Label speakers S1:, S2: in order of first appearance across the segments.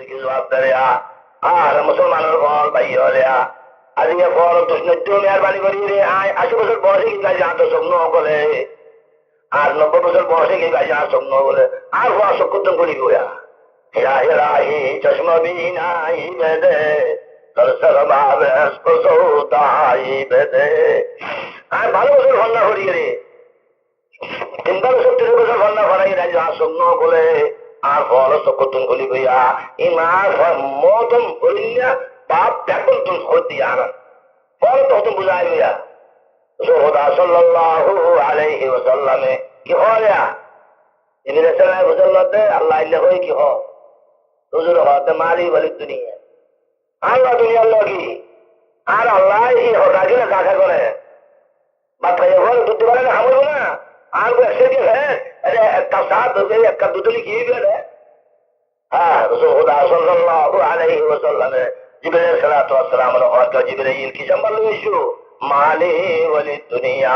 S1: কি জবাব দেয়া আর মুসলমানের ফল ভাই হলিয়া আজকে ফল দুষ্ণত্য মেহরবানি করি রে 80 বছর বয়সে কি কাজে আত স্বপ্ন বলে আর 90 বছর বয়সে কি কাজে আত স্বপ্ন বলে আর হওয়া সক্ষম করি গোয়া হেরা হেরাহি চশমা বিনাই বেদে সরসর ভাবে সৌদাই বেদে আর ভালো বছর ভন্না করি রে 3 বছর 3 বছর ভন্না করাই রাজা স্বপ্ন বলে আর ফল সক্ষম করি গোয়া ইমার মতম করিয়া বাপ দেখুন তুমি হতে আনা ফল তো তুমি বুঝাই গোয়া খোদা সাল্লাল্লাহু আলাইহি ওয়াসাল্লামে কি হয় জিবরিল সাল্লাল্লাহু আলাইহি ওয়াসাল্লাম আল্লাহ ইল্লাহ হয় কি হয় হুজুর হতে মালি বলি দুনিয়া আল্লাহ দুনিয়া লাগি আর আল্লাহ এই হটাকে না কাকা করে মাথায় ঘর দুধ বলে না হামলো না আর এসে কি है अरे একটা সাত হবে একটা দুধলি কি গেলে হ্যাঁ রাসূল খোদা সাল্লাল্লাহু আলাইহি ওয়াসাল্লাম জিবরিল সাল্লাল্লাহু আলাইহি ওয়াসাল্লাম হতে জিবরিল কি জামাল লইছো মালি বলি দুনিয়া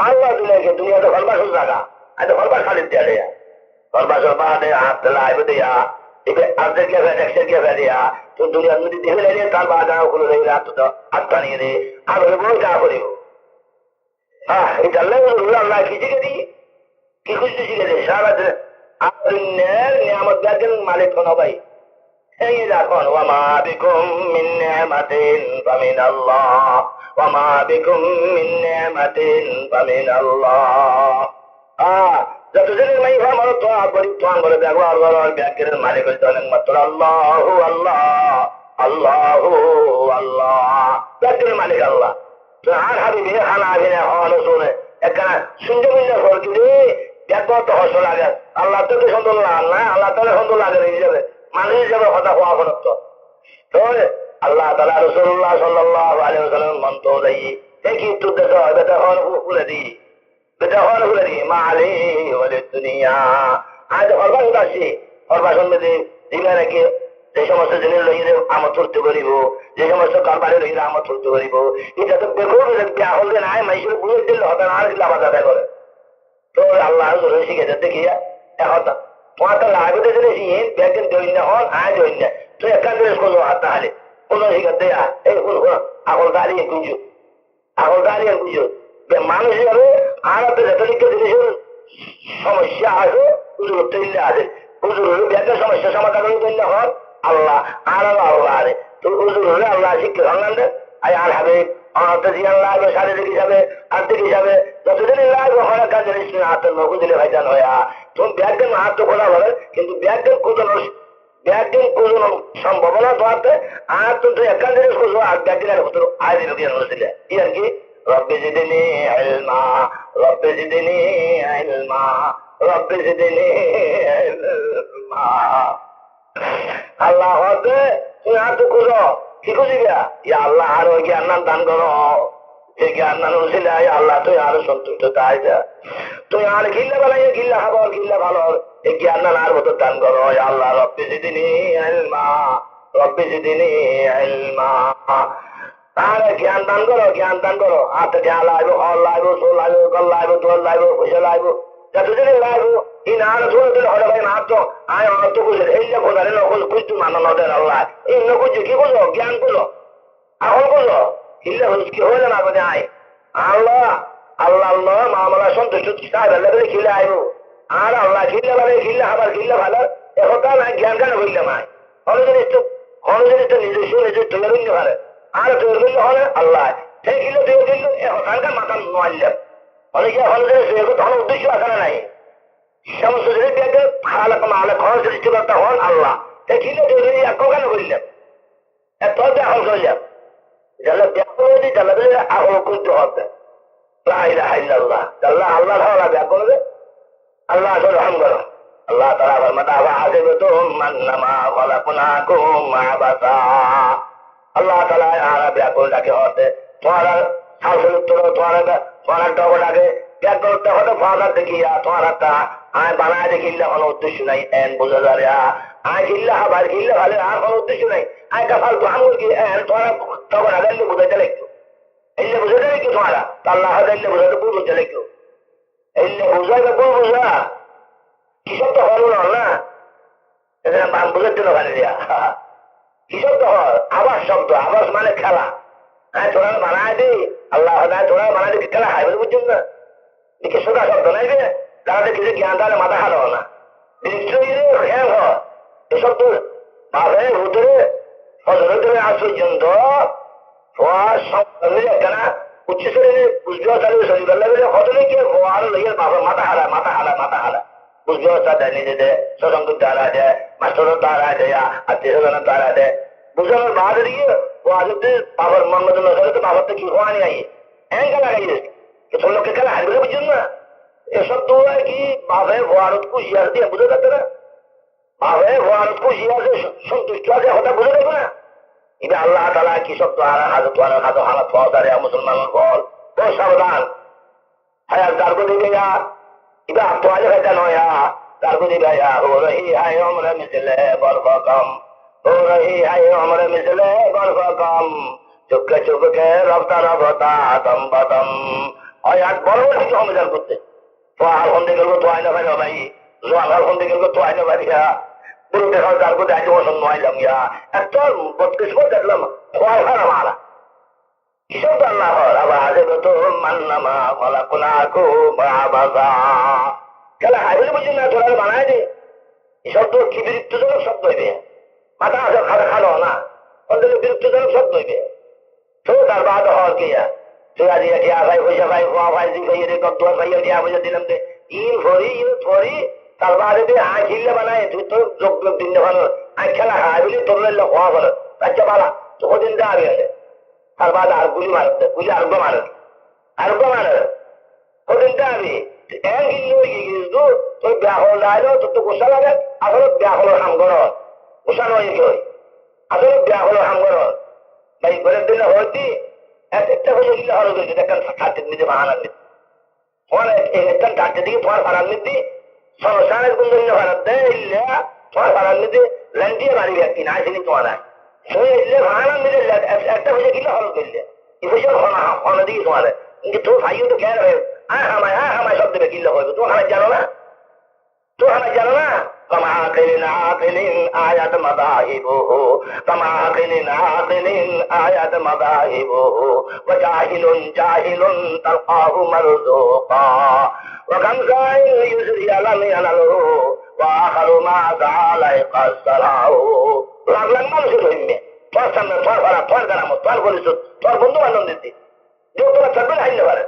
S1: আল্লাহ দুনিয়াকে দুনিয়াতে ভালবাসো জায়গা আরে ভালবাসা খালি দেয়া ভালবাসার বাদে হাত লাইব দিয়া इबे आधे क्या है एक्शन क्या है दिया तो दुनिया में देख ले ले ताल बाजा को ले रात तो आता नहीं रे अब वो क्या करियो हां ये अल्लाह की चीज दी की कुछ चीज दे सारा दिन आपने नियामत दागन मालिक होना भाई ये देखो वमा बिकुम मिन निअमतिन फमिन अल्लाह वमा बिकुम मिन निअमतिन फमिन अल्लाह যতজনের মাই আমার তো আপনি তো বলে দেখো আল্লাহ ব্যাকের মালিক হইতেন মাত্র আল্লাহু আল্লাহ আল্লাহু আল্লাহ ব্যাকের মালিক আল্লাহ তো আর হাবিবি খানা আগে হওয়ানো শুনে একটা সুন্দর মিলে ফরকি রে দেখো তো হস লাগে আল্লাহ তো সুন্দর লাগে না আল্লাহ তাআলা সুন্দর লাগে হিসাবে মানুষ হিসাবে কথা হওয়া হলো তো আল্লাহ তাআলা রাসূলুল্লাহ সাল্লাল্লাহু আলাইহি ওয়াসাল্লাম মন্ত দেই দেখি তো দেখো এটা হলো বলে দিই বেজাহার হলে মালি ওয়ালি দুনিয়া আজ হরবা উদাসী হরবা সম্বন্ধে দিলা রেখে যে সমস্ত জিনিস লইলে আমত করতে পারিব যে সমস্ত কারবারে লইলে আমত করতে পারিব এটা তো দেখো বিয়া হলে না মাইসের বুঝে দিলে হবে না আর লাভ আদায় করে তো আল্লাহ রসুল শিখে যেতে গিয়া এখন তোমার তো লাগবে জিনিস ব্যাগেন দইন না হন আয় দইন না তুই একান জিনিস করবো হাত তাহলে কোনো শিখাতে এই কোন আগল দাঁড়িয়ে গুঁজো আগল দাঁড়িয়ে গুঁজো মানুষ হিসাবে আর যতদিকে জিনিসের সমস্যা আছে হুজুর তৈরি আছে হুজুর হলে ব্যাগের সমস্যা সমাধান তৈরি হন আল্লাহ আর আল্লাহ আরে তো হুজুর হলে আল্লাহ শিক্ষা ভাঙান দেয় আর হবে লাগবে শারীরিক হিসাবে আর্থিক হিসাবে যতদিন লাগবে হয় কাজ জিনিস হাতের নৌকো দিলে ভাইজান হইয়া তুমি ব্যাগের হাত তো খোলা বলে কিন্তু ব্যাগের কোথাও ব্যাগের কোন সম্ভাবনা তো আছে আর তুমি একটা জিনিস করছো আর ব্যাগের ভিতরে আয় দিলে কি আর কি رب زدني علما رب زدني علما رب زدني علما আল্লাহ হতে তুমি আর তো খুঁজো কি খুঁজিবা ইয়া আল্লাহ আরো জ্ঞান দান করো যে জ্ঞান দান উচিলে আল্লাহ তুই আরো সন্তুষ্ট তাই যা তুই আর গিল্লা বানাই গিল্লা খাবার গিল্লা ভালো এই জ্ঞান দান আর মতো দান করো আল্লাহ রব্বি জিদনি ইলমা রব্বি জিদনি ইলমা আর জ্ঞান দান করো হাতে জ্ঞান লাগবে হল লাগবে সোল লাগবে গল লাগবে দোল লাগবে পয়সা লাগবে যতদিন লাগবে এই না ছোট দিলে হলে ভাই না তো আয় অর্থ বুঝে এই যে বোঝালে নকল কুইতু মানানো দেন আল্লাহ এই নকুজে কি বুঝো জ্ঞান বুঝো এখন বুঝো কিল্লে কি হইলে না বোঝে আয় আল্লাহ আল্লাহ আল্লাহ মামলা সন্তুষ্ট সাহেব লাগলে খিলে আইব আর আল্লাহ খিল্লে ভালো খিল্লে আবার খিল্লে ভালো এখন নাই জ্ঞান কেন হইলে মায় কোনো জিনিস তো নিজস্ব তৈরি হইলে ভালো আর তৈরি করলে হলে আল্লাহ সেই কিলো তৈরি করলে এখানকার মাথা নোয়াইলাম অনেকে হল তখন উদ্দেশ্য আছে না নাই সমস্ত জিনিস ব্যাগে খালাক মালে খরচ সৃষ্টিকর্তা হন আল্লাহ সেই কিলো তৈরি করে এক কেন করলাম এত এখন করলাম যারা ব্যাকুল হয়েছে যারা আহল করতে হবে আল্লাহ আল্লাহ আল্লাহ ধারা ব্যাকুল হবে আল্লাহ আসল রহম করো আল্লাহ তাআলা ফরমাতা আযিবতুম মান্নামা খালাকনাকুম আবাসা আল্লাহ তাআলা আর ব্যাকুল ডাকে হতে তোমারা শাসন উত্তর তোমারা ডবলাকে ব্যাকুল হতে ফাদা দেখিয়া তোমারা আয় বানায় দেখিলে কোনো উদ্দেশ্য নাই এন বোঝা যায় আয় গিল্লা আবার গিল্লা ভালো আর কোনো উদ্দেশ্য নাই আয় কাফাল তো আমল কি এন তোমারা তখন আগে বুঝাইতে লাগতো এলে বুঝাইতে লাগতো তোমারা আল্লাহ এলে বুঝাইতে বুঝতে লাগতো এলে বুঝাইতে কোন বুঝা কিসব তো হলো না বুঝের জন্য ওখানে দিয়া কি শব্দ হয়? আবাস শব্দ। আবাস মানে খেলা। হ্যাঁ, তোরা বানায় দি আল্লাহ তোরা বানায় দি খেলা হয় বলে বুঝছেন না? দেখি সোজা শব্দ নাই যে যারা কিছু জ্ঞান তাহলে মাথা খালো না। খেয়াল হয় এসব তো বাপে ভূতরে ফজরে আজ পর্যন্ত একখানা উচ্চ শ্রেণীর বুঝবেও চালিয়ে শরীর লাগলে হতলে গিয়ে আরো লেগে বাবা মাথা হারায় মাথা হারায় মাথা হারায় বুঝবেও দেয় নিজেদের স্বজনকে দ্বারা দেয় মাস্টারের দ্বারা দেয় আত্মীয় স্বজনের দ্বারা দেয় বুঝানোর বাদে দিয়ে ও আজকে বাবার মোহাম্মদ তো বাবার তো কি হওয়া নেই হ্যাঁ লাগাই ছোট লোককে খেলা হারবে বুঝছেন না? এসব তো কি বাপে ভারত খুশি আছে দিয়ে বুঝে যাচ্ছে না? বাপে ভারত খুশি আছে সন্তুষ্ট আছে হঠাৎ বুঝে দেখো না? এটা আল্লাহ তালা কি শব্দ হাজত হালত ফদারে মুসলমানের বল ও সাবধান হায়াত তারপর দিবে এটা আত্মহাজে ভাইটা নয় তারপর দিবে হো রহি হায় আমরা মিশলে বরফ কম হো রহি হায় আমরা মিশলে বরফ কম চুপকে চুপকে রফতা রফতা দম বদম হায়াত বড় বড় কিছু সমাচার করতে তো আর ফোনতে গেল তো আইনা ভাই ভাই জোয়ার ফোনতে গেল তো আইনা ভাইয়া পুরো দেখার তারপর আজ বসন নয়লাম একটা বত্রিশ বছর দেখলাম খোয়ার ভাড়া মারা কিসব আল্লাহ আবার তো মান্নামা ফলা কোনাকো বাবা খেলা হাইলে বুঝি না তোরা বানায় দে এসব তো কি বিরুদ্ধজনক শব্দ হইবে মাথা আছে খাটা খালো না ওদের বিরুদ্ধজনক শব্দ হইবে তো তার বাদ হওয়ার কি তুই আজ দিয়া ভাই পয়সা ভাই খোয়া ভাই দিন ভাই রে কত ভাই দিয়া পয়সা দিলাম দে ইন ফরি তার বাদে দিয়ে আয় খিল্লে বানায় তুই তো যোগ দিন ভালো আয় খেলা হাই বলি তোর হওয়া ভালো আচ্ছা বালা তো ওদিন যাবে তার বাদ আর গুলি মারতে গুলি আরোগ্য মারে ওদিন যাবি তোর ব্যাহল লাইলো তোর তো গোসা লাগে আসলে ব্যাহল হাম কর গোসা নয় কই আসলে ব্যাহল হাম কর ভাই ঘরের দিনে হইতি একটা হয়ে গেলে হলো গেছে দেখেন খাদ্যের নিতে বাহানার নিতে তোমার একটা ডাক্তার দিকে তোমার ভাড়ার নিতে সংসারের কোন জন্য ভাড়া দেয় ইল্লে তোমার ভাড়ার নিতে ল্যান্ডিয়ে বাড়ি ব্যক্তি না আসেনি তোমার সেই ইল্লে ভাড়ার নিতে একটা হয়ে গেলে হলো গেলে এই পয়সা হনা দিকে তোমার কিন্তু তোর ভাইও তো খেয়াল হয়ে হামায় সব দেবে কিল্লে হইবে তোমার হামায় জানো না كما عاقل آيات مذاهبه كما عاقل آيات مذاهبه وجاهل تلقاه مرزوقا وكم سائل يسري لم ينله وآخر ما سعى يقصره লাগলাম মানুষের হইমে তোর সামনে তোর ভাড়া তোর গ্রাম তোর পরিষদ তোর বন্ধু বান্ধব দিতে যে তোরা থাকবে না হাইলে পারে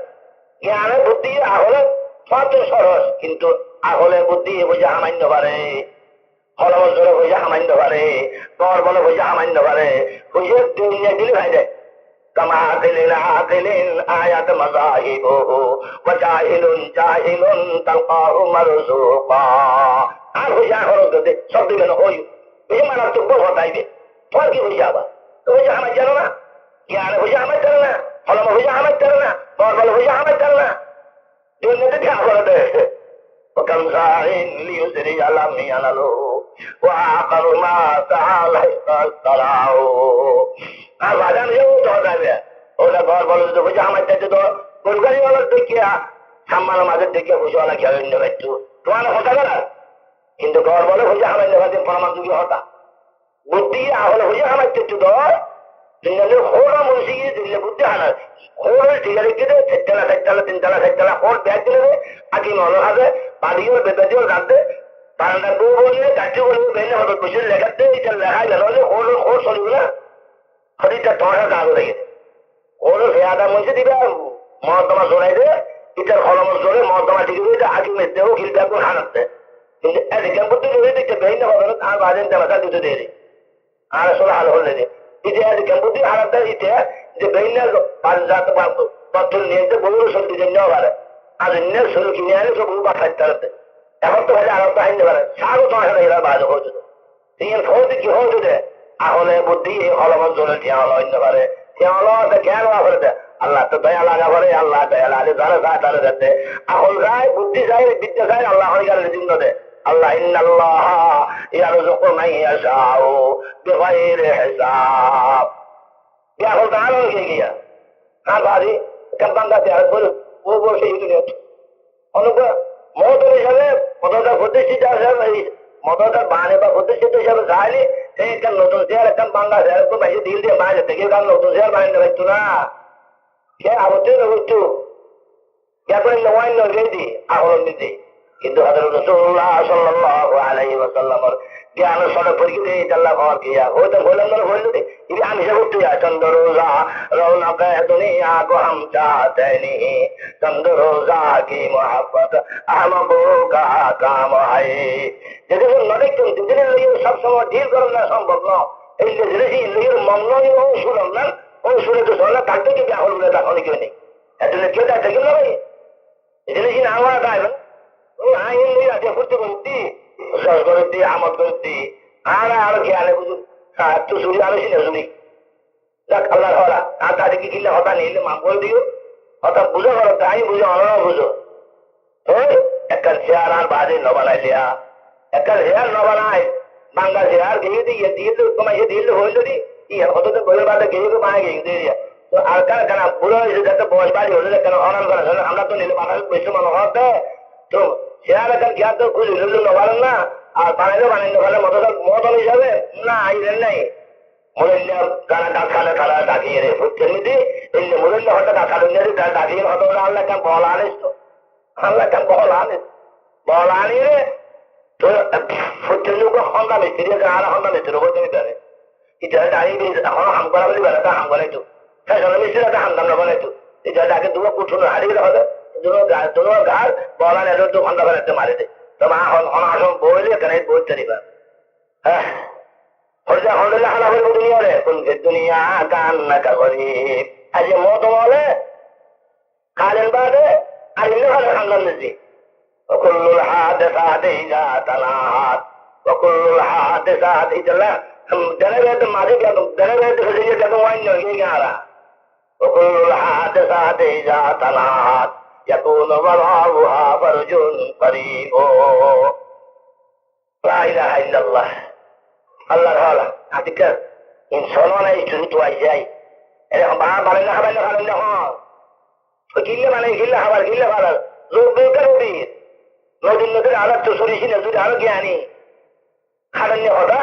S1: জ্ঞানের বুদ্ধি আহলে তোর সরস কিন্তু আহলে বুদ্ধি বোঝা সামান্য পারে ফলমল জোরে বোঝা সামান্য পারে তোর বলে বোঝা সামান্য পারে বুঝে দুনিয়া দিলে ভাই দেয় كما عاقل آيات مذاهبه وجاهل تلقاه مرزوقا আর বোঝা খরচ করতে সব দিবে না ওই এই মারাত্মক বল হতাইবে তোর কি বোঝা আবার তো বোঝা আমার জানো না জ্ঞানে বোঝা আমার জানো না ফলম বোঝা আমার জানো না তোর বলে বোঝা আমার জানো না দুনিয়াতে খেয়া করে দেয় وكم ساعٍ ليسري لم ينله وآخر ما سعى يقصره আর বাজান যেও তো হবে ওরা ঘর বলো তো বুঝে আমার চাইতে তো গরুগাড়ি ওয়ালার দেখিয়া সাম্মানের মাঝে দেখিয়া বুঝওয়ালা খেয়াল নেবে একটু তোমার হতা গেল কিন্তু ঘর বলে বুঝে আমার নেবাদে প্রমাণ যুগে হতা বুদ্ধি আহলে বুঝে আমার একটু দর দুনিয়াতে হোরা মুন্সি দিলে বুদ্ধি হানার হোরের ঠিকা রেখে দে চারতলা তিনতলা হোর ব্যাগ দিলে আগে মনে হবে বাড়িও বেদাদিও রাখতে বারান্দা বউ বললে গাছটি বলবে বেনে হতো বসে লেখাতে এটা লেখাই গেল হোর চলিব না হরিটা তোমার কাগজ রেখেছে ওর ফেয়াদা মঞ্চে দিবে মহত্তমা জোড়াই দে ইটার কলমর জোরে মহত্তমা ঠিক হয়ে আগে মেসতে ও খিলটা করে হানাতে কিন্তু এদিকে বুদ্ধি ধরে দিচ্ছে বেইনে হবে না আর বাজেন দেবাটা দুটো দিয়ে দিই আর আসলে হাল হলে দিই ইতে এদিকে বুদ্ধি হারাতে ইতে যে বেইনে পাঁচ পত্র নিয়ে বহু সত্যি জেনেও পারে আর এমনি শুরু কিনে আনে সব বা খাইতে এখন তো ভাই আর হাইতে পারে সারও তোমার সাথে এরা বাজে হয়েছে তিন ফৌজি কি হয়েছে দে আহলে বুদ্ধি হলমত জোরে ঠিয়া হলো অন্য পারে ঠিয়া হলো জ্ঞান করে দেয় আল্লাহ তো দয়া লাগা পারে আল্লাহ দয়া লাগে যারা যায় তারা যাতে আহল যায় বুদ্ধি যায় বিদ্যা যায় আল্লাহ হয়ে গেলে চিহ্ন দেয় আল্লাহ ইন্নাল্লাহ ইয়ারযুকু মান ইয়াশাউ বিগাইরি হিসাব এখন তাহলে হয়ে গিয়া আর বাড়ি কাম্পাঙ্গা দেয় বল ও বসে ইউনিট অনুগ্রহ মহতর হিসাবে কতটা প্রতিষ্ঠিত আছে মদতার বানে বা প্রতিষ্ঠিত হিসাবে চাইলে সে একটা নতুন চেয়ার একটা বাংলা চেয়ার বেশি দিল দিয়ে বাইরে থেকে কারণ নতুন চেয়ার বানিয়ে পারতো না সে আবদ্ধ করতো এখন নয় নজেদি আহলন্দিতে কিন্তু হযরত রাসূলুল্লাহ সাল্লাল্লাহু আলাইহি ওয়াসাল্লামের জ্ঞানের সাথে পরিচিত আল্লাহ পাক কিয়া হয়তো বললাম না বলতে ये আমি সে করতে যা চন্দ্র রোজা রৌনক দুনিয়া को हम चाहते नहीं चंद रोजा की मोहब्बत हमको का काम है যদি নদেকুন দিনের লইয়ে সব সময় ডিল করা না সম্ভব না এই যে জিনিস লইয়ে মঙ্গল ও শুরম না ও শুনে তো সোনা কাটতে কি আহল বলে তখন কি নেই এত কেটা থেকে না ভাই জিনিস না আমার গায় ওই আইন লই আছে ফুটতে করতে সস করতে আমত করতে আর জ্ঞানে বুঝু তো শুনি আলোচনা শুনি দেখ আল্লাহর হলা আর তাদের কি কিল্লা হতা নিলে মাফ করে দিও হতা বুঝো করো তাই বুঝো অনরা বুঝো একটা শেয়ার আর বাজে ন বানাইলিয়া একটা শেয়ার ন বানায় বাংলা শেয়ার গিয়ে দিয়ে দিয়ে কমাইছে দিয়ে হইল দি হতো তো বলে বাদে গিয়ে বানায় গিয়ে দিয়ে তো আর কার কেন বুড়ো হয়েছে যাতে বয়স বাড়ি হলে কেন অনাম করা আমরা তো নিলে বানাই বেশি মনে হবে তো শেয়ার এখন জ্ঞান তো খুঁজে ন বানান না আর বানাইলে বানাইলে ভালো মতন হিসাবে না আইলেন নাই মুরল্লি গানা ডাকালে তারা ডাকিয়ে রে ফুটতে নিদি এই মুরল্লি হঠাৎ ডাকালে নিদি তারা ডাকিয়ে হতো আল্লাহ কেন বল আনিস তো আল্লাহ কেন বল আনি রে তো ফুটতে নিব হন্দা মিস্ত্রি আর হন্দা মিস্ত্রি বলতে পারে এটা দাঁড়িয়ে এখন হাম করা বলি বেলা হাম বানাইতো ফ্যাশন মিস্ত্রি একটা হামদাম না বানাইতো এটা তাকে দুটো কুঠুনো হারিয়ে হবে দুনো গাছ বল আনে দু ঘন্টা বানাইতে মারি দে তো মা অনাসম বইলে এখানে বইতে দিবা হ্যাঁ الحمد لله على كل دنيا كن في الدنيا كأنك غريب أجي موت موله قال البعد أرنه على الحمد لله وكل الحادثات إذا تلاحت وكل الحادثات إذا دلبت ماضي كم دلبت خزينة كم وين يجي كارا وكل الحادثات إذا تلاحت يكون وراءها فرج قريب لا إله إلا الله আল্লাহর হলা আজকে ইনশাআল্লাহ না ইস্তুরি তো আই যাই এরকম বানাই না খাবার খাবেন না হ্যাঁ গিল্লে বানাই গিল্লে খাবার গিল্লে খাবার লোক বেকার উঠি নদীর নদীর আলাদ তো সরিয়েছি না যদি আরো জ্ঞানী খাবেন না হতা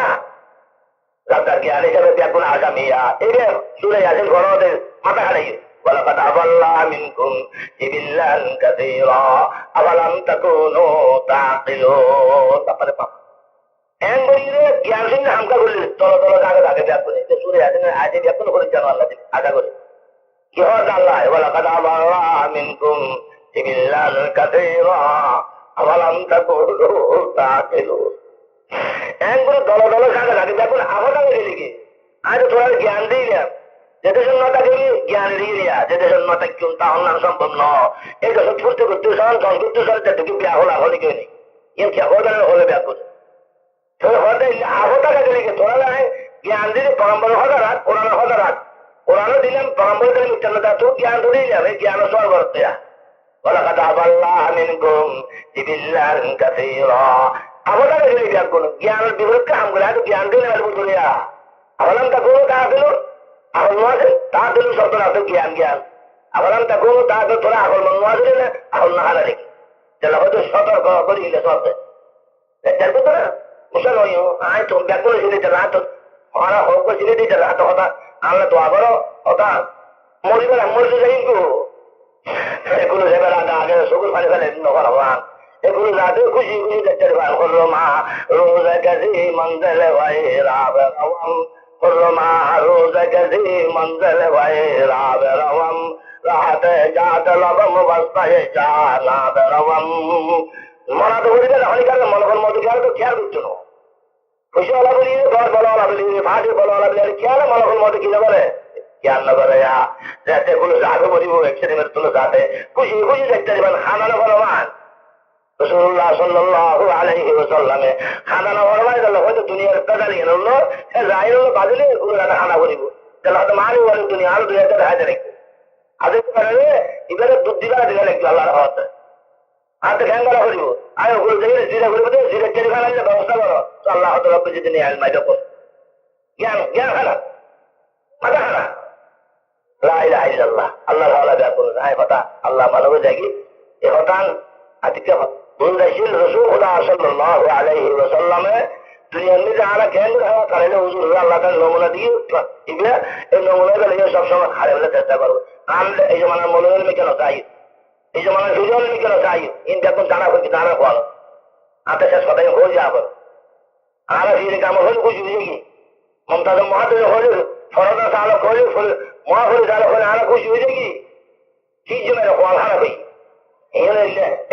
S1: রাতার জ্ঞান হিসাবে ব্যাকুল আসামিয়া এটা সুরে আসেন ঘরদের মাথা খাড়াই ولقد أضل منكم جبلا كثيرا أفلم تكونوا تعقلون তারপরে এন বলিরে জ্ঞান সিংহে হামকা করলে তল তল জায়গা থাকে ব্যাকুল সুরে আসেন আজ ব্যাকুল করে জানো আল্লাহ আশা করে কি হয় আল্লাহ ولقد أضل منكم جبلا كثيرا أفلم تكونوا تعقلون এন করে দল দল জায়গা থাকে ব্যাকুল আহতা গেলে কি আজ তোরা জ্ঞান দিলাম যেতে শূন্যতা গেলি জ্ঞান দিয়ে যেতে শূন্যতা কেউ তা হল সম্ভব নয় এই যখন ফুটতে করতে সন দশ করতে সন যেটুকু বিয়া হল হলে কেউ নেই এর কি হদানের হলে বিয়া করে হতে আহতাটা গেলে কি তোরা নাই জ্ঞান দিলে পরম্পরা হদা রাখ কোরআন হদা রাখ কোরআনও দিলাম পরম্পরা দিলে মিথ্যানতা তো জ্ঞান ধরেই যাবে জ্ঞান সরবর দেয়া ولقد أضل منكم جبلا كثيرا আহতাটা গেলে বিয়া করুন জ্ঞানের বিপরীতকে হাম করে হয়তো জ্ঞান দিলে বুঝলিয়া আহলাম তা কোনো তা দিল আকল আছে তা দিল শব্দ আছে জ্ঞান জ্ঞান আহলাম তা কোনো তা দিল তোরা আকল মন আছে না আকল না হারা দেখি তাহলে হয়তো সতর্ক করে দিলে সব দেখো তো না মুসল হইও আয় তো ব্যাকুল ছিল না তো হরা হোক ছিল দিতে না তো হতা আল্লাহ তো আবারও হতা মরিবার মরতে যাই গো এগুলো সেবার আগে সকল ফালে ফেলে নকল হওয়ান এগুলো রাতে খুশি খুশি দেখতে পার হলো মা রোজ কাজী মঞ্জল ভাই রাব রওয়াম হলো মা রোজ কাজী মঞ্জল ভাই রাব রওয়াম রাহতে জাত লবম বস্তায় জানা রওয়াম মনা তো বলি না হলি কার মনকর মতো খেয়াল তো খেয়াল করছো না খুশি হলা বলি ঘর বলা হলা বলি ফাটি বলা হলা বলি খেয়াল মনকর মতো কি বলে জ্ঞান না করে যাতে কোনো জাগে বলিব এক্সিডেন্টের তুলে যাতে খুশি খুশি দেখতে দিবেন খানানো ফরমান রাসূলুল্লাহ সাল্লাল্লাহু আলাইহি ওয়াসাল্লামে খানানো ফরমান দিল হয়তো দুনিয়ার কাজালি হলো সে জাহির হলো বাদলে কোনো জানা খানা করিব তাহলে হয়তো মানি বলে দুনিয়া আর 2000 হাজার রাখবে আদেশ করে এবারে দুধ দিবা দিলে লাগবে আল্লাহর হতে আর তো খেঙ্গলা করিব আয় ওগুলো দেখে জিরা করিব তো জিরা চেরি খানার ব্যবস্থা করো তো আল্লাহ হতে রব্বে যদি নিয়ে আলমাই দেখো জ্ঞান জ্ঞান খানা মাথা খানা লা ইলাহা ইল্লাল্লাহ আল্লাহর হাওলা দেয়া করুন আয় কথা আল্লাহ মানবে জাগি এ হতান আজকে বুঝাইছিল রসুল খুদা সাল্লাল্লাহু আলাইহি ওয়াসাল্লামে দুনিয়ার মধ্যে আলা কেন্দ্র হওয়া কারণে হুজুর আল্লাহ তার নমুনা দিয়ে ইবে এই নমুনাগুলো সবসময় খারে বলে চেষ্টা করবো। আমরা এই জমানার মনোরঞ্জন কেন চাই, এই জমানার সুজন কেন চাই, ইন দেখুন জানা করছি জানা ফল হাতে শেষ কথা হয়ে যাবো। আর ফিরে কাম হলে খুশি হয়ে কি মমতাজ মহাদেব হলে ফরদা চালক হলে মহাফলি চালক হলে আরো খুশি হয়ে কি কি জন্য ফল হারা হই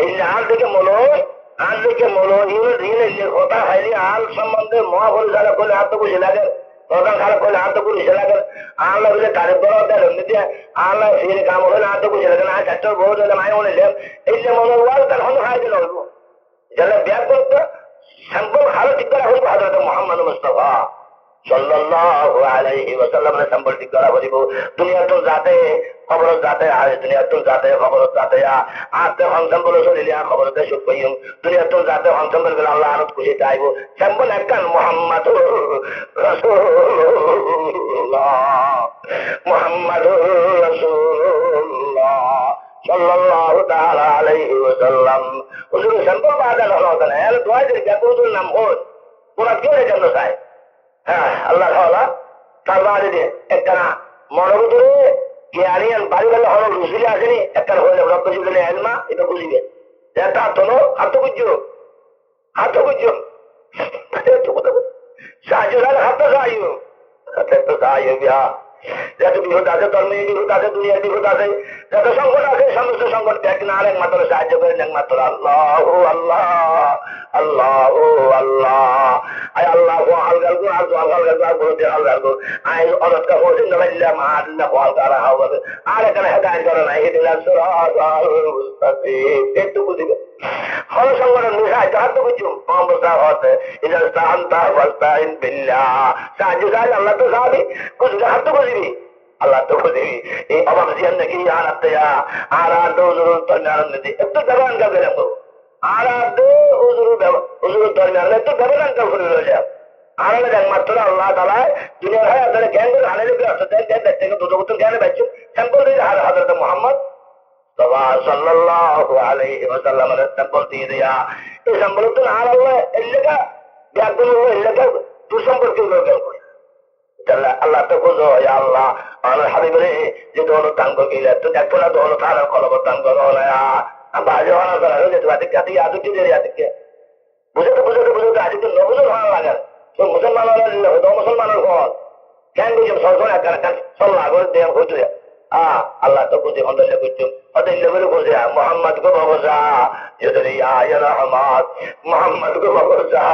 S1: এই আল থেকে কথা খাইলে আল সম্বন্ধে মহাফলি চালক হলে আর তো খুশি লাগে, প্রধান চালক হলে আর তো খুশি লাগে, আল্লাহ বলে তারিফ করা দিয়ে আল্লাহ ফিরে কাম হলে আর তো খুশি লাগে না। চারটার বহুত হলে মায় মনে এই যে মনে ওয়াল তার হলে খাই দিল যারা ব্যাগ করতো স্যাম্পল ভালো ঠিক করা হইব হযরত মুহাম্মদ মুস্তাফা সাল্লাল্লাহু আলাইহি ওয়াসাল্লামের স্যাম্পল ঠিক করা হইব। দুনিয়ার তো যাতে খবর যাতে আর দুনিয়ার তো যাতে খবর যাতে আতে হংসম বলে চলিলিয়া খবরতে সুখ পাইম। দুনিয়ার তো যাতে হংসম বলে আল্লাহ আরো খুশি চাইব। স্যাম্পল একখান মুহাম্মাদুর রাসূলুল্লাহ মুহাম্মাদুর রাসূলুল্লাহ সাল্লাল্লাহু তাআলা আলাইহি ওয়াসাল্লাম। হুজুর স্যাম্পল বাদাল হলো না এর দোয়া দিয়ে হুজুর নাম হল পুরা কেড়ে জন্য চায়। হ্যাঁ আল্লাহ তাআলা তার বাড়ি দিয়ে একটা মনোবুদ্ধে জ্ঞানিয়ান বাড়ি গেলে হলো রুসুলি আসেনি একটা হলে রক্ত জীবনে এলমা এটা বুঝিবে এটা তোলো হাত বুঝছো সাহায্য হাত সাহায্য বিহা যত বিপদ আছে ধর্মীয় বিপদ আছে দুনিয়ার বিপদ আছে যত সংকট আছে সমস্ত সংকট ত্যাগ না আর একমাত্র সাহায্য করেন একমাত্র আল্লাহ আল্লাহ আল্লাহ আল্লাহ আয় আল্লাহ হালগাল গো আর হালগাল গো আর বলতে হালগাল গো আয় অরত কা হোসেন নাল্লাহ মা আল্লাহ হালগাল হাওয়া আর এখানে হেদায়েত করে না এই দিলা সিরাতাল মুস্তাকিম একটু বুঝিবে হল সংগঠন মিশাই তো হাত বুঝছো মোহাম্মদ হতে ইদা ইস্তাআনতা ফাস্তাইন বিল্লাহ সাহায্য চাই আল্লাহ তো সাহাবি কুছ হাত তো বুঝিবি আল্লাহ তো বুঝিবি এই অভাব জিয়ান নাকি আনাতে আর তো জরুর তন্নার নদী একটু দেবান কা গেলাম আর তো হুজুর দরমিয়ান একটু দেবান কা করে রয়ে যায় আর একমাত্র আল্লাহ তাআলা দুনিয়ার হয় আপনারা জ্ঞান করে হালে লেগে আসতে দেন দেখতে দুটো জ্ঞানে বাচ্চু স্যাম্পল দিয়ে হযরত মুহাম্মদ সাল্লাল্লাহু আলাইহি ওয়াসাল্লামের স্যাম্পল দিয়ে দেয়া এই স্যাম্পল তো আর আল্লাহ এলাকা ব্যাগুন এলাকা দুঃসম্পর্ক লোক আল্লাহ তো বুঝো আল্লাহ আমার হাবিবরে যে দোনো দান করিলে তো দেখো না দোনো তার কলব দান করো না বাজে হওয়া করা হয়ে যেত আদিকে আদিকে আদিকে দেরি আদিকে বুঝতে আদিক তো নবুঝো ভালো লাগে তো মুসলমান মুসলমানের ফল কেন বুঝুন সরকার একটা সল্লাহ করে দেয়া হইতো আল্লাহ তো বুঝে অন্তরে বুঝুন অতএব বলে বুঝে মোহাম্মদ को भरोसा जुदरी आय रहमत मोहम्मद को भरोसा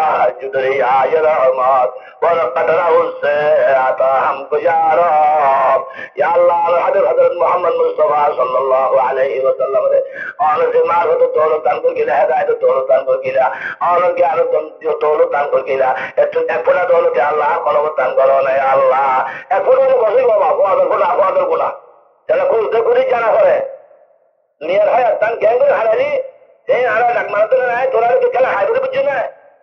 S1: जुदरी आय रहमत और कतरा उससे आता हमको या रब या अल्लाह हजरत हजरत मोहम्मद मुस्तफा सल्लल्लाहु अलैहि वसल्लम रे और से मार तो दौलत दान को गिला है तो दौलत दान को गिला और के आरो जो दौलत दान को गिला এত একলা দৌলত আল্লাহ কলবত দান করো না আল্লাহ এখন বসে বাবা আদর গোলা যারা খুঁজতে খুঁজে জানা করে দুনিয়ার হয় তান জ্ঞান করে হারালি এই হারা ডাক মারতে না তোরা খেলা হাই করে বুঝছো না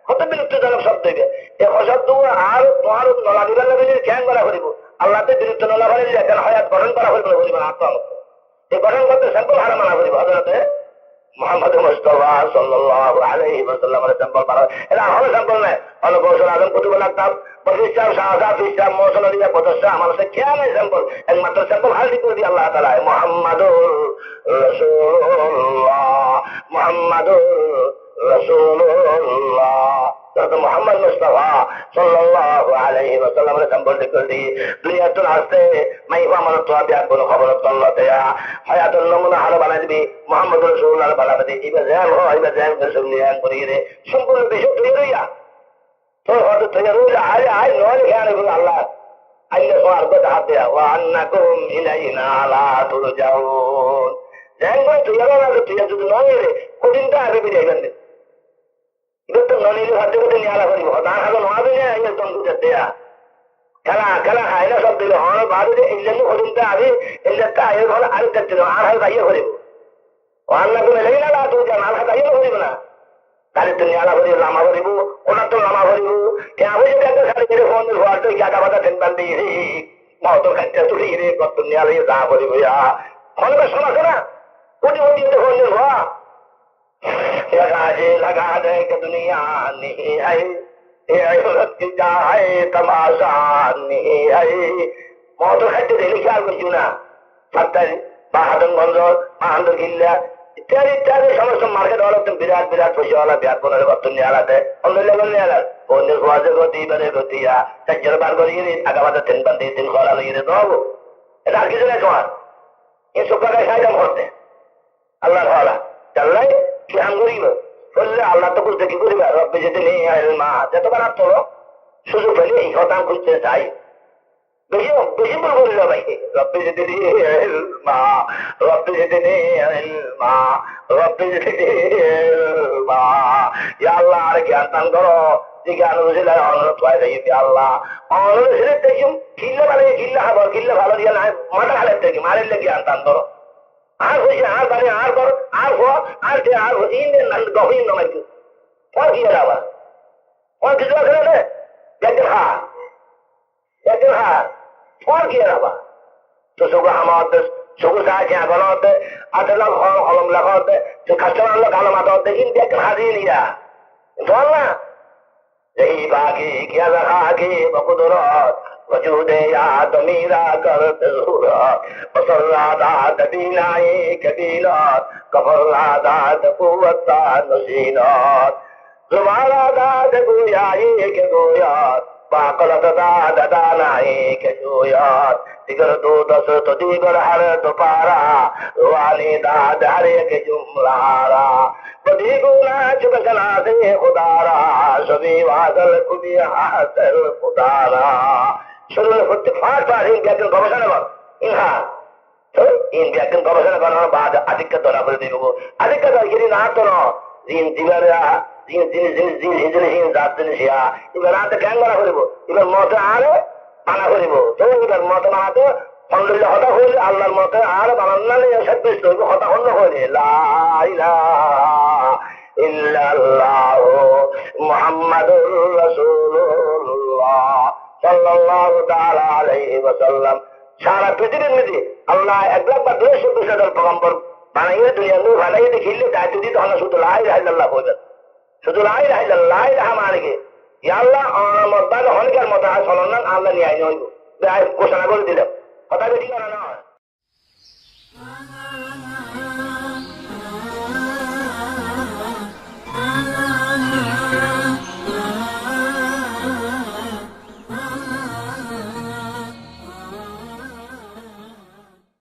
S1: কত বিরুদ্ধজনক শব্দ দেবে এই শব্দ আর তোমার নলা দিবার লাগে জ্ঞান করা করিব আল্লাহতে বিরুদ্ধ নলা করিলে এখন হয়াত গঠন করা হইব করিব না আত্মা এই গঠন করতে স্যাম্পল হারা মানা করিব হযরতে মুহাম্মদ মুস্তাফা সাল্লাল্লাহু আলাইহি ওয়াসাল্লামের স্যাম্পল পারা এটা হলো স্যাম্পল না হলো গৌসুল আজম কুতুব লাগতাম প্রতিষ্ঠা শাহাদাত ইসলাম মৌসুল দিয়া প্রতিষ্ঠা আমার সে খেয়াল নাই স্যাম্পল একমাত্র স্যাম্পল হাল করে দিয়ে আল্লাহ তাআলা মুহাম্মাদুর রাসূলুল্লাহ মুহাম্মাদুর রাসূলুল্লাহ তো মুহাম্মদ মুস্তাফা সাল্লাল্লাহু আলাইহি ওয়াসাল্লামের স্যাম্পল করে দিয়ে দুনিয়া তো আসতে মাই আমার তো আবিয়া কোন খবর তল্লাতে হায়াতুল নমুনা হার বানাই দিবি মুহাম্মদ রাসূলুল্লাহ বানাবে দিই ইবা জান হয় ইবা জান রাসূলুল্লাহ করিয়ে রে সম্পূর্ণ দেশ তৈরি হইয়া তো হয়তো তৈরি হইলা আয় নয় খেয়াল করে আল্লাহ আল্লাহ সবার কথা হাত দেয়া ওয়া আন্নাকুম ইলাইনা লা তুরজাউন জান করে তৈরি না তুই যদি নয় রে কোদিনটা আগে বিদায় itu nonili hati ko din yala kari bahut aan hagan waadu ne ayya tonku jatte ya kala hayla sab dilo hono baadu de illannu khudunta abi illata ayya hono ar jatte do aan hal ayya kari wanna ko leila la tu jan al hal ayya kari bana kali tin yala kari lama kari bu ona to lama kari bu ke abu je ka sare mere phone me hwar to kya ka bata tin bandi ma to khatte tu ri re ko tin yala ye da kari bu ya hono ka sona kana kodi kodi de phone me hwa लगाजे लगा दे कि दुनिया नहीं है, ये इबरत की जाए तमाशा नहीं है। মত খাইতে দিলে খেয়াল করছি না, সাতটাই বাহাদুরগঞ্জ, বাহাদুর কিল্লা ইত্যাদি ইত্যাদি সমস্ত মার্কেট হলো বিরাট বিরাট পয়সাওয়ালা বিরাট বোনের কত নিয়ে আলাদা অন্য লেভেল নিয়ে আলাদা অন্যের খোয়াজে গতি মানে গতিয়া চার বার করে গিয়ে আগামাতে তিন বান্ধি তিন খরা লাগিয়ে দেবো। এটা আর কিছু নেই তোমার, এই সব জায়গায় খাইতাম করতে আল্লাহ ভালা জানলাই কি হাম করিব বললে আল্লাহ তো বুঝতে কি করিবা। রব্বে যেতে নেই মা যতবার আর তোলো সুযোগ পেলে এই হতাম খুঁজতে চাই, বেশি বেশি ভুল করিল ভাই। রব্বে যেতে মা, রব্বে যেতে মা, রব্বে যেতে মা। আল্লাহ আর জ্ঞান দান করো, যে জ্ঞান বুঝলে অনুরোধ হয় দেখি আল্লাহ অনুরোধ ছেলে দেখুন কিল্লে ভালো কিল্লে খাবো কিল্লে ভালো দিয়ে না মাথা খালের থেকে মারিলে জ্ঞান দান করো। আর হয়েছে আর বাড়ি আর কর আর হো আর যে আর ইন্ডিয়ান গহীন নয় পর গিয়ে যাবা পর কিছু আছে না দেখে খা দেখে খা পর গিয়ে যাবা তো সুগো আমার সুগো সাহায্য এখন হতে আটলা হলম লেখা হতে কাস্টমার হলো কালো মাথা হতে ইন্ডিয়াকে হারিয়ে নিয়া ধর না এই বাকি কিয়া দেখা কি বকুদরত वजूद याद मीरा करत सूरत बसरादात बीनाई कबीलत कफरादात कुवत्ता नसीनत जुबारादात गुयाई के गोयात बाकलत दाद दानाई के जोयात दिगर दो दस तो दिगर हर तो पारा वाली दाद हरे के जुमलारा बदी गुना चुकना से खुदारा सभी वादल खुदी हासिल खुदारा শরীরে প্রত্যেক ফাঁস ফাঁস ইন ব্যাকরণ গবেষণা কর ইনহা তো ইন ব্যাকরণ গবেষণা করার বাদ আধিক্য ধরা করে দিব আধিক্য ধরি না তো জিন জিবারা জিন জিনিস জিনিস জিনিস জিনিস জাত জিনিস ইয়া এবার রাতে জ্ঞান করা করিব এবার মতে আরো বানা করিব তো এবার মতে বানাতে আলহামদুলিল্লাহ হতা হইলে আল্লাহর মতে আর বানান না সাব্যস্ত হইব হতা অন্য হইলে লা ইলাহা ইল্লাল্লাহ মুহাম্মাদুর রাসূলুল্লাহ সাল্লাল্লাহু তাআলা আলাইহি ওয়াসাল্লাম। সারা পৃথিবীর মধ্যে আল্লাহ 1,240,000 পয়গম্বর বানাইয়ে দুনিয়ার নূর বানাইয়ে দেখিলে দায়িত্ব দিতে হলো শুধু লা ইলাহা ইল্লাল্লাহ বলবেন, শুধু লা ইলাহা ইল্লাল্লাহ লা ইলাহা মানে কি ইয়া আল্লাহ আমার মত বাদ হনকার মত আসল না আল্লাহ নিয়ে আইন হইব ঘোষণা করে দিলাম কথা বেটি না